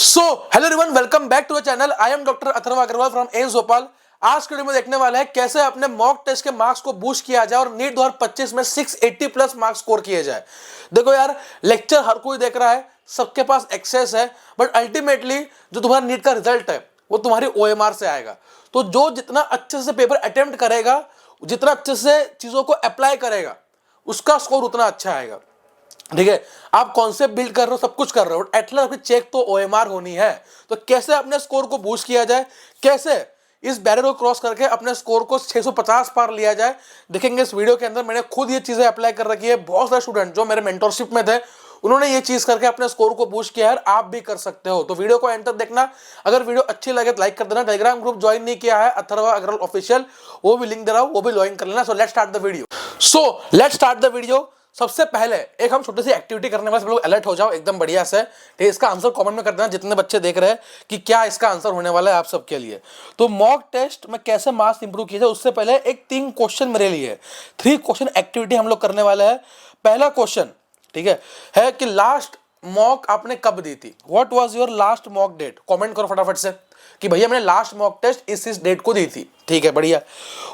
So hello everyone, welcome back to the channel. I am doctor Atharva Agrawal from AIIMS Bhopal. आज के video में देखने वाले हैं कैसे अपने मॉक टेस्ट के मार्क्स को बूस्ट किया जाए और नीट 2025 में 680 प्लस मार्क्स स्कोर किए जाए। देखो यार, लेक्चर हर कोई देख रहा है, सबके पास एक्सेस है, बट अल्टीमेटली जो तुम्हारा नीट का रिजल्ट है वो तुम्हारी ओएमआर से आएगा। तो जो जितना अच्छे से पेपर अटेम्प्ट करेगा, जितना अच्छे से चीजों को अप्लाई करेगा, उसका स्कोर उतना अच्छा आएगा। ठीक है, आप कॉन्सेप्ट बिल्ड कर रहे हो, सब कुछ कर रहे हो, एटलीस्ट आपकी चेक तो ओएमआर होनी है। तो कैसे अपने स्कोर को बूस्ट किया जाए, कैसे इस बैरियर को क्रॉस करके अपने स्कोर को 650 पार लिया जाए, देखेंगे इस वीडियो के अंदर। मैंने खुद ये चीजें अप्लाई कर रखी है। बहुत सारे स्टूडेंट जो मेरे मेंटरशिप में थे, उन्होंने ये चीज करके अपने स्कोर को बूस्ट किया है। आप भी कर सकते हो। तो वीडियो को एंड तक देखना। अगर वीडियो अच्छी लगे तो लाइक कर देना। टेलीग्राम ग्रुप ज्वाइन नहीं किया है अथर्व अग्रवाल ऑफिशियल, वो भी लिंक दे रहा हूं, वो भी ज्वाइन कर लेना। So let's start the video. सबसे पहले एक हम छोटी सी एक्टिविटी करने वाले, सब लोग अलर्ट हो जाओ एकदम बढ़िया से। ठीक है, इसका आंसर कमेंट में कर देना जितने बच्चे देख रहे हैं कि क्या इसका आंसर होने वाला है आप सबके लिए। तो मॉक टेस्ट में कैसे मार्क्स इंप्रूव किए जाए, उससे पहले एक 3 क्वेश्चन मेरे लिए, 3 क्वेश्चन एक्टिविटी हम लोग करने वाले हैं। पहला क्वेश्चन, ठीक है कि लास्ट मॉक आपने कब दी थी? What was your last mock date? Comment करो फटाफट से कि भैया मैंने लास्ट मॉक टेस्ट इस डेट को दी थी। ठीक है, बढ़िया।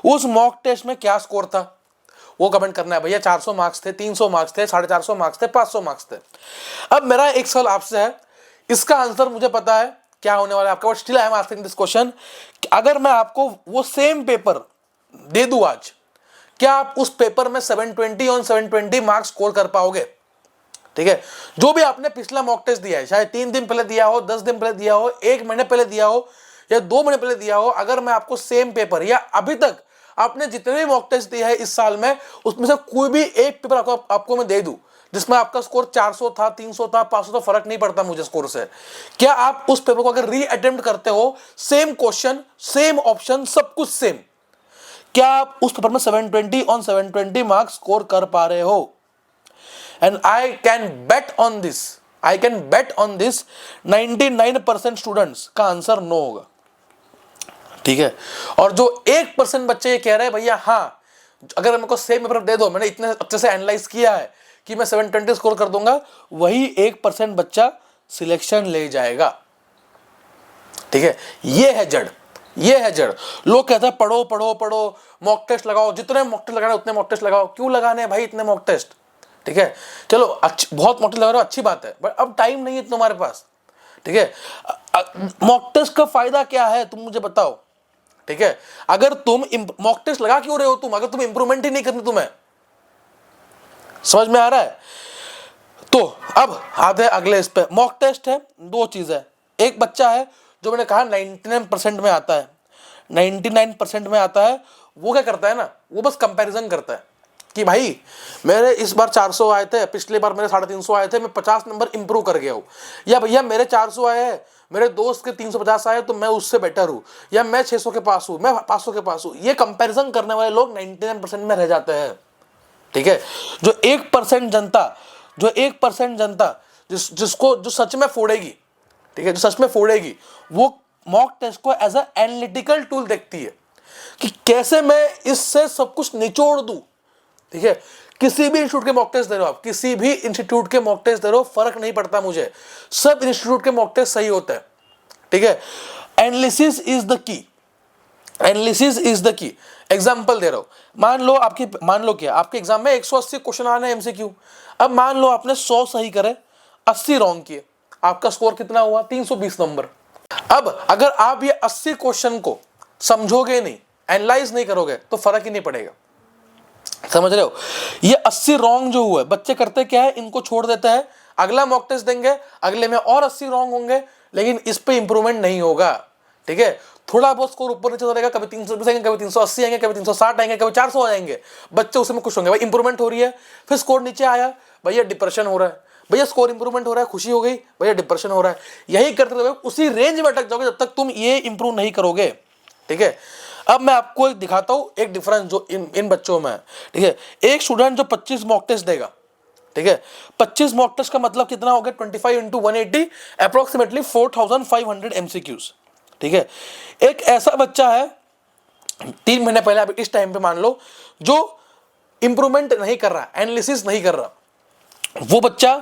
उस मॉक टेस्ट में क्या स्कोर था वो कमेंट करना है। भैया 400 मार्क्स थे, 300 मार्क्स थे, 450 मार्क्स थे, 500 मार्क्स थे। अब मेरा एक सवाल आपसे है, इसका आंसर मुझे पता है क्या होने वाला है आपका, but still I am asking this question. अगर मैं आपको वो सेम पेपर दे दूं आज, क्या आप उस पेपर में 720 ऑन 720 मार्क्स स्कोर कर पाओगे? ठीक है, जो भी आपने पिछला मॉक टेस्ट दिया है, चाहे 3 दिन पहले दिया हो, 10 दिन पहले दिया हो, 1 महीने पहले दिया हो या 2 महीने पहले दिया हो, अगर मैं आपको सेम पेपर या अभी तक आपने जितने भी मॉक टेस्ट दिए हैं इस साल में, उसमें से कोई भी एक पेपर आपको मैं दे दूं जिसमें आपका स्कोर 400 था, 300 था, 500 था, फर्क नहीं पड़ता मुझे स्कोर से, क्या आप उस पेपर को अगर री अटेम्प्ट करते हो, सेम क्वेश्चन, सेम ऑप्शन, सब कुछ सेम, क्या आप उस पेपर में 720 ऑन 720 मार्क्स स्कोर कर पा रहे हो? And I can bet on this 99% students का आंसर नो होगा। ठीक है, और जो 1% बच्चे ये कह रहे हैं भैया हाँ, अगर मेरे को सेम पेपर दे दो, मैंने इतने अच्छे से एनालाइज किया है कि मैं 720 स्कोर कर दूंगा, वही 1% बच्चा सिलेक्शन ले जाएगा। ठीक है, ये है जड़। लोग कहते हैं पढ़ो पढ़ो पढ़ो, मॉक टेस्ट लगाओ, जितने मॉक टेस्ट लगाने उतने मॉक टेस्ट लगाओ। क्यों लगाने हैं भाई इतने मॉक टेस्ट? ठीक है, चलो बहुत मॉक टेस्ट लगा रहे हो, अच्छी बात है, बट अब टाइम नहीं है तुम्हारे पास। ठीक है, मॉक टेस्ट का फायदा क्या है तुम मुझे बताओ। ठीक है, अगर तुम मॉक टेस्ट लगा क्यों रहे हो तुम, अगर तुम इंप्रूवमेंट ही नहीं करनी तुम्हें? समझ में आ रहा है? तो अब आते हैं अगले इस पे। मॉक टेस्ट है, 2 चीज है। एक बच्चा है जो मैंने कहा 99% में आता है, 99% में आता है, वो क्या करता है ना, वो बस कंपैरिजन करता है कि भाई मेरे इस बार 400 आए थे, पिछली बार मेरे 350 आए थे, मैं 50 नंबर इंप्रूव कर गया हूं, या भैया मेरे 400 आए हैं, मेरे दोस्त के 350 आए तो मैं उससे बेटर हूं, या मैं 600 के पास हूं, मैं 500 के पास हूं। ये कंपैरिजन करने वाले लोग 99% में रह जाते हैं। ठीक है, जो 1% जनता जिसको जो सच में फोड़ेगी, ठीक है, जो सच में फोड़ेगी, वो मॉक टेस्ट को एज अ एनालिटिकल टूल देखती है कि कैसे मैं इससे सब कुछ निचोड़ दूं। ठीक है, किसी भी इंस्टीट्यूट के मॉक टेस्ट दे रहे हो आप, किसी भी इंस्टीट्यूट के मॉक टेस्ट दे रहे हो, फर्क नहीं पड़ता मुझे, सब इंस्टीट्यूट के मॉक टेस्ट सही होते हैं। ठीक है, analysis is the key. Example दे रहा हूं, मान लो क्या आपके एग्जाम में 180 क्वेश्चन आने हैं एमसीक्यू। अब मान लो आपने 100 सही करे, 80 रॉन्ग किए, आपका स्कोर कितना हुआ? 320 नंबर। अब अगर आप ये 80 क्वेश्चन को समझोगे नहीं, एनालाइज नहीं करोगे, तो फर्क ही नहीं पड़ेगा। समझ रहे हो? ये 80 रॉन्ग जो हुआ है, बच्चे करते क्या है, इनको छोड़ देते हैं, अगला मॉक टेस्ट देंगे, अगले में और 80 रॉन्ग होंगे, लेकिन इस पे इंप्रूवमेंट नहीं होगा। ठीक है, थोड़ा बहुत स्कोर ऊपर नीचे रहेगा, कभी 320 आएंगे, कभी 380 आएंगे, कभी 360 आएंगे, कभी 400 आ जाएंगे, बच्चे उसमें खुश होंगे, भाई इंप्रूवमेंट हो रही है। फिर स्कोर नीचे आया, भैया डिप्रेशन हो रहा है, भैया स्कोर इंप्रूवमेंट हो रहा है, खुशी हो गई, भैया डिप्रेशन हो रहा है। यही करते रहोगे, उसी रेंज में अटक जाओगे जब तक तुम ये इंप्रूव नहीं करोगे। ठीक है, अब मैं आपको एक दिखाता हूं एक डिफरेंस जो इन बच्चों में है। ठीक है, एक स्टूडेंट जो 25 मॉक टेस्ट देगा, ठीक है, 25 मॉक टेस्ट का मतलब कितना हो गया? 25 इंटू 180, अप्रोक्सीमेटली 4500 एमसीक्यूज। ठीक है, एक ऐसा बच्चा है 3 महीने पहले, अभी इस टाइम पे मान लो, जो इंप्रूवमेंट नहीं कर रहा, एनालिसिस नहीं कर रहा, वो बच्चा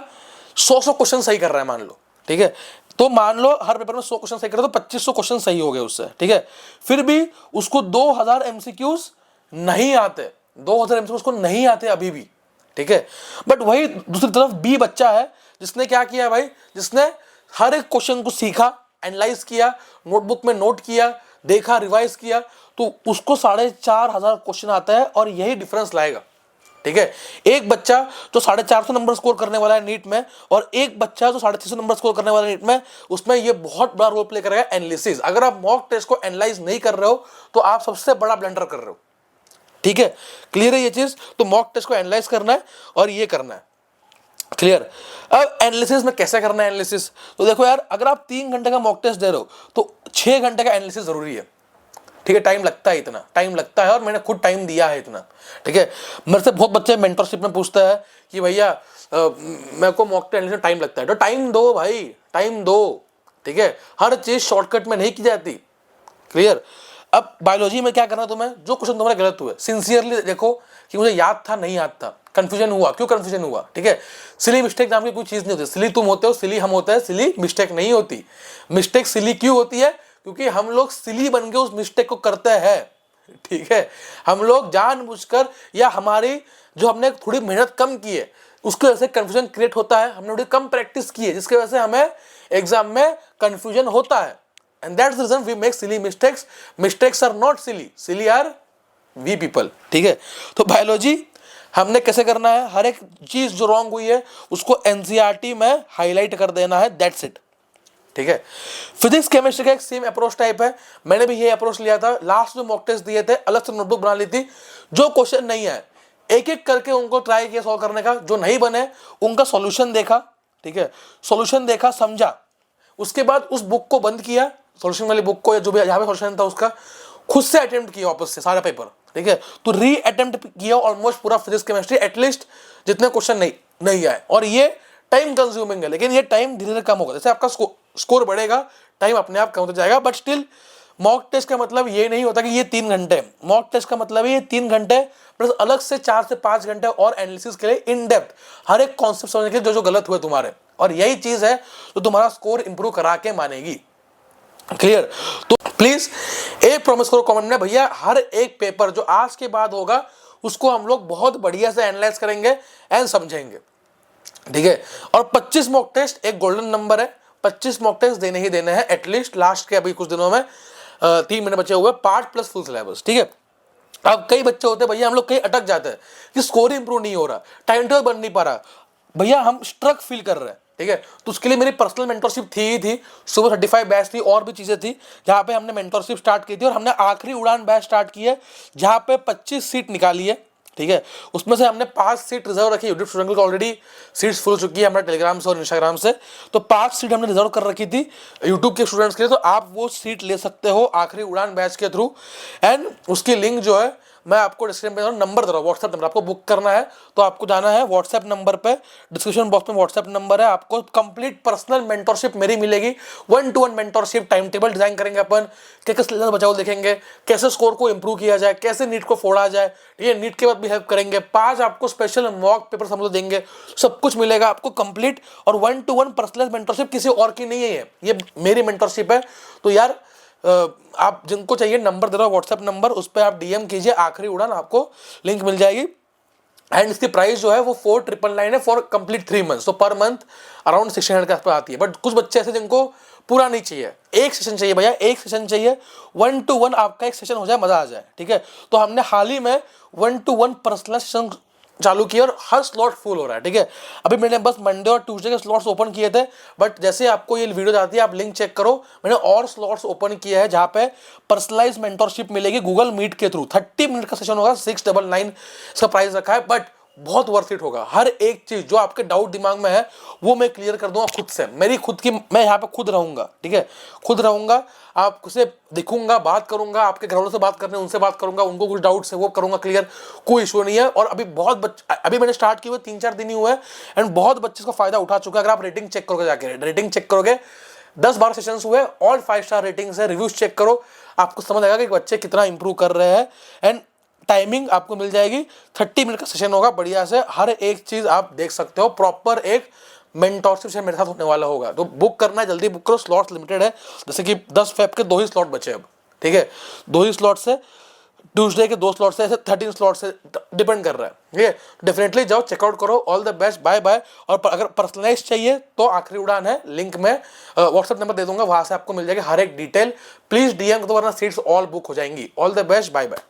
100 क्वेश्चन सही कर रहा है मान लो। ठीक है, तो मान लो हर पेपर में 100 क्वेश्चन सही करे तो 2500 क्वेश्चन सही हो गए उससे, ठीक है। फिर भी उसको 2000 एमसीक्यूज नहीं आते, 2000 एमसीक्यूज उसको नहीं आते अभी भी, ठीक है। बट वही दूसरी तरफ बी बच्चा है जिसने क्या किया भाई, जिसने हर एक क्वेश्चन को सीखा, एनालाइज किया, नोटबुक में नोट किया, देखा, रिवाइज किया, तो उसको 4500 क्वेश्चन आता है और यही डिफरेंस लाएगा, ठीक है। एक बच्चा जो 450 नंबर स्कोर करने वाला है नीट में और एक बच्चा जो 650 नंबर स्कोर करने वाला है नीट में, उसमें ये बहुत बड़ा रोल प्ले करेगा एनालिसिस। अगर आप मॉक टेस्ट को एनालाइज नहीं कर रहे हो तो आप सबसे बड़ा ब्लंडर कर रहे हो, ठीक है। क्लियर है ये चीज? तो मॉक टेस्ट को एनालाइज करना है और ये करना है, क्लियर। अब एनालिसिस में कैसे करना है एनालिसिस, तो देखो यार, अगर आप 3 घंटे का मॉक टेस्ट दे रहे हो तो 6 घंटे का एनालिसिस जरूरी है, ठीक है। टाइम लगता है, इतना टाइम लगता है और मैंने खुद टाइम दिया है इतना, ठीक है। मेरे से बहुत बच्चे मेंटरशिप में पूछते हैं कि भैया मेरे को मॉक टेस्ट एनालिसिस में टाइम लगता है, तो टाइम दो भाई, टाइम दो, ठीक है। हर चीज शॉर्टकट में नहीं की जाती, क्लियर। अब बायोलॉजी में क्या करना तुम्हें, जो क्वेश्चन तुम्हारे गलत हुए सिंसियरली देखो कि मुझे याद था नहीं याद था, कंफ्यूजन हुआ, क्यों कंफ्यूजन हुआ, ठीक है। सिली मिस्टेक नाम की कोई चीज नहीं होती, सिली तुम होते हो, सिली हम होते हैं, सिली मिस्टेक नहीं होती। मिस्टेक सिली क्यों होती है, क्योंकि हम लोग सिली बन के उस मिस्टेक को करते हैं, ठीक है। हम लोग जानबूझकर या हमारी जो हमने थोड़ी मेहनत कम की है उसकी वजह से कंफ्यूजन क्रिएट होता है, हमने थोड़ी कम प्रैक्टिस की है जिसकी वजह से हमें एग्जाम में कंफ्यूजन होता है। And that's the reason we make silly mistakes. Mistakes are not silly. Silly are we people. ठीक है। तो बायोलॉजी हमने कैसे करना है, हर एक चीज जो रॉन्ग हुई है उसको एनसीईआरटी में हाईलाइट कर देना है, दैट्स इट, ठीक है। फिजिक्स केमिस्ट्री का एक सेम अप्रोच टाइप है, मैंने भी ये अप्रोच लिया था। लास्ट जो मॉक टेस्ट दिए थे अलग से नोटबुक बना ली थी, जो क्वेश्चन नहीं है एक एक करके उनको ट्राई किया सॉल्व करने का, जो नहीं बने उनका सॉल्यूशन देखा, ठीक है। सॉल्यूशन देखा, समझा, उसके बाद उस बुक को बंद किया, सॉल्यूशन वाली बुक को या जो भी जहां पे सॉल्यूशन था उसका खुद से अटेम्प्ट किया वापस से सारा पेपर, ठीक है। तो री अटेम्प्ट किया ऑलमोस्ट पूरा फिजिक्स केमिस्ट्री, एटलीस्ट जितने क्वेश्चन नहीं आए। और ये टाइम कंज्यूमिंग है, लेकिन ये टाइम धीरे धीरे कम होगा, जैसे आपका स्कोर बढ़ेगा टाइम अपने आप कम होता जाएगा। बट स्टिल मॉक टेस्ट का मतलब ये नहीं होता कि ये 3 घंटे, मॉक टेस्ट का मतलब ये 3 घंटे प्लस अलग से 4 से 5 घंटे और एनालिसिस के लिए इन डेप्थ हर एक कॉन्सेप्ट समझने के लिए जो गलत हुए तुम्हारे, और यही चीज है जो तुम्हारा स्कोर इंप्रूव करा के मानेगी, क्लियर। तो प्लीज एक प्रॉमिस करो कमेंट में, भैया हर एक पेपर जो आज के बाद होगा उसको हम लोग बहुत बढ़िया से एनालाइज करेंगे एंड समझेंगे, ठीक है। और 25 मॉक टेस्ट एक गोल्डन नंबर है, 25 मॉक टेस्ट देने ही देने हैं एटलीस्ट। लास्ट के अभी कुछ दिनों में 3 महीने बचे हुए, पार्ट प्लस फुल सिलेबस, ठीक है। अब कई बच्चे होते हैं भैया, हम लोग कहीं अटक जाते हैं कि स्कोर इंप्रूव नहीं हो रहा, टाइम टेबल बन नहीं पा रहा, भैया हम स्ट्रक फील कर रहे हैं, ठीक है। तो उसके लिए मेरी पर्सनल मेंटरशिप थी ही थी, सुबह 35 बैच थी और भी चीजें थी जहां पे हमने मेंटरशिप स्टार्ट की थी, और हमने आखिरी उड़ान बैच स्टार्ट की है जहां पे 25 सीट निकाली है, ठीक है। उसमें से हमने 5 सीट रिजर्व रखी, यूट्यूब स्टूडेंट को ऑलरेडी सीट्स फुल चुकी है हमारे टेलीग्राम से और इंस्टाग्राम से, तो 5 सीट हमने रिजर्व कर रखी थी यूट्यूब के स्टूडेंट्स के लिए। तो आप वो सीट ले सकते हो आखिरी उड़ान बैच के थ्रू, एंड उसकी लिंक जो है मैं आपको डिस्क्रिप्शन में नंबर दे रहा हूँ, व्हाट्सएप नंबर। आपको बुक करना है तो आपको जाना है व्हाट्सएप नंबर पे, डिस्क्रिप्शन बॉक्स में व्हाट्सएप नंबर है, आपको कंप्लीट पर्सनल मेंटरशिप मेरी मिलेगी, 1-to-1 mentorship, time table design करेंगे अपन, कैसे सिलेबस बचाओ देखेंगे, कैसे स्कोर को इंप्रूव किया जाए, कैसे नीट को फोड़ा जाए, ये नीट के बाद भी हेल्प करेंगे, 5 आपको स्पेशल मॉक पेपर हम लोग देंगे, सब कुछ मिलेगा आपको कंप्लीट। और 1-to-1 पर्सनल मेंटरशिप किसी और की नहीं है, ये मेरी मेंटरशिप है। तो यार आप जिनको चाहिए नंबर दे रहा हूं व्हाट्सएप नंबर, उस पर आप डीएम कीजिए, आखिरी उड़ान आपको लिंक मिल जाएगी। एंड इसकी प्राइस जो है वो 4999 है फॉर कंप्लीट 3 मंथ्स, तो पर मंथ अराउंड 1600 के आसपास आती है। बट कुछ बच्चे ऐसे जिनको पूरा नहीं चाहिए, एक सेशन चाहिए भैया, एक सेशन चाहिए, 1-to-1 आपका एक सेशन हो जाए, मजा आ जाए, ठीक है। तो हमने हाल ही में 1-to-1 पर्सनल सेशन चालू किया और हर स्लॉट फुल हो रहा है, ठीक है। अभी मैंने बस मंडे और ट्यूसडे के स्लॉट्स ओपन किए थे, बट जैसे आपको ये वीडियो जाती है आप लिंक चेक करो, मैंने और स्लॉट्स ओपन किए हैं जहां पे पर्सनलाइज मेंटरशिप मिलेगी गूगल मीट के थ्रू। 30 मिनट का सेशन होगा, 699 इसका प्राइस रखा है, बट बहुत वर्थ इट होगा। हर एक चीज जो आपके डाउट दिमाग में है वो मैं क्लियर कर दूंगा खुद से, मेरी खुद की, मैं यहाँ पे खुद रहूंगा, ठीक है, खुद रहूंगा, आपसे दिखूंगा, बात करूंगा, आपके घर वालों से बात करने उनसे बात करूंगा, उनको कुछ डाउट है वो करूंगा क्लियर, कोई इशू नहीं है। और अभी बहुत बच्चे, अभी मैंने स्टार्ट किए हुए 3-4 दिन ही हुए हैं एंड बहुत बच्चे इसका फायदा उठा चुके हैं। अगर आप रेटिंग चेक करोगे, जाके रेटिंग चेक करोगे, 10-12 सेशंस हुए, ऑल 5 स्टार रेटिंग्स है, रिव्यूज चेक करो, आपको समझ आएगा कि बच्चे कितना इंप्रूव कर रहे हैं। एंड टाइमिंग आपको मिल जाएगी, 30 मिनट का सेशन होगा, बढ़िया से हर एक चीज आप देख सकते हो, प्रॉपर एक मेंटोरशिप से मेरे साथ होने वाला होगा, तो बुक करना है, जल्दी बुक करो, स्लॉट्स लिमिटेड है। जैसे कि 10 फेब के 2 ही स्लॉट बचे अब, ठीक है, 2 ही स्लॉट से, ट्यूसडे के 2 स्लॉट से, ऐसे 13 स्लॉट से डिपेंड कर रहा है, ठीक है। डेफिनेटली जाओ, चेकआउट करो। All the best, bye bye. और अगर पर्सनलाइज चाहिए तो आखिरी उड़ान है, लिंक में व्हाट्सएप नंबर दे दूंगा, वहां से आपको मिल जाएगी हर एक डिटेल। प्लीज डीएम को, तो वरना सीट्स ऑल बुक हो जाएंगी। All the best, bye bye.